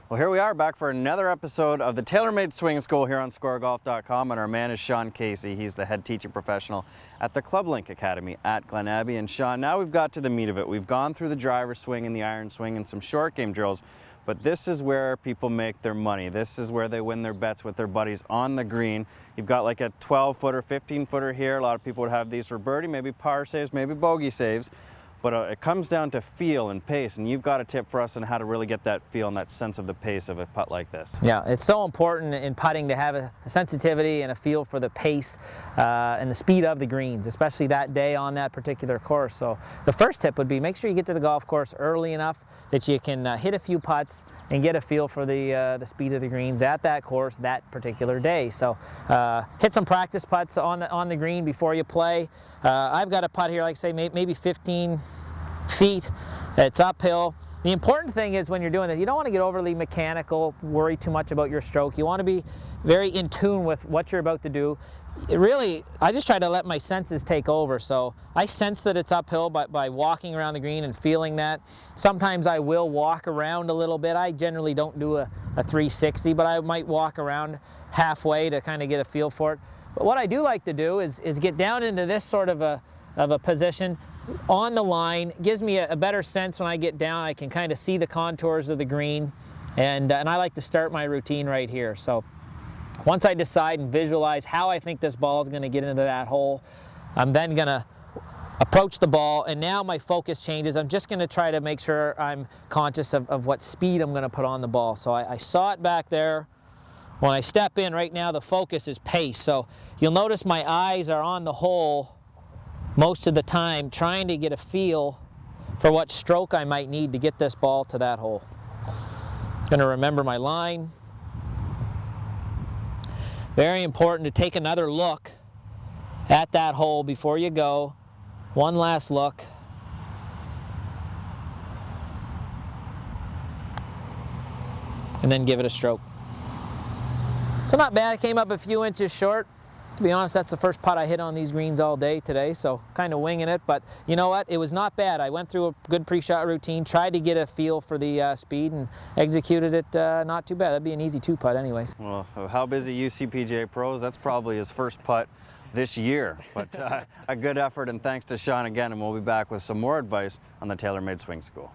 Well, here we are back for another episode of the TaylorMade Swing School here on ScoreGolf.com, and our man is Sean Casey. He's the head teaching professional at the ClubLink Academy at Glen, Abbey. And Sean, now we've got to the meat of it. We've gone through the driver swing and the iron swing and some short game drills, but this is where people make their money. This is where they win their bets with their buddies on the green. You've got like a 12-footer, 15-footer here. A lot of people would have these for birdie, maybe par saves, maybe bogey saves. But it comes down to feel and pace, and you've got a tip for us on how to really get that feel and that sense of the pace of a putt like this. Yeah, it's so important in putting to have a sensitivity and a feel for the pace and the speed of the greens, especially that day on that particular course. So the first tip would be make sure you get to the golf course early enough that you can hit a few putts and get a feel for the speed of the greens at that course that particular day. So hit some practice putts on the green before you play. I've got a putt here, like I say, maybe 15 feet. It's uphill. The important thing is when you're doing this, you don't want to get overly mechanical, worry too much about your stroke. You want to be very in tune with what you're about to do. I just try to let my senses take over. So I sense that it's uphill by walking around the green and feeling that. Sometimes I will walk around a little bit. I generally don't do a 360, but I might walk around halfway to kind of get a feel for it. But what I do like to do is get down into this sort of a position on the line. It gives me a better sense when I get down. I can kind of see the contours of the green, and I like to start my routine right here. So once I decide and visualize how I think this ball is going to get into that hole, I'm then going to approach the ball, and now my focus changes. I'm just going to try to make sure I'm conscious of what speed I'm going to put on the ball. So I saw it back there. When I step in right now, the focus is pace. So you'll notice my eyes are on the hole most of the time, trying to get a feel for what stroke I might need to get this ball to that hole. Going to remember my line. Very important to take another look at that hole before you go. One last look. And then give it a stroke. So not bad. I came up a few inches short. To be honest, that's the first putt I hit on these greens all day today, so kind of winging it. But you know what? It was not bad. I went through a good pre-shot routine, tried to get a feel for the speed, and executed it not too bad. That'd be an easy two-putt anyways. Well, how busy UCPGA pros? That's probably his first putt this year. But a good effort, and thanks to Sean again, and we'll be back with some more advice on the TaylorMade Swing School.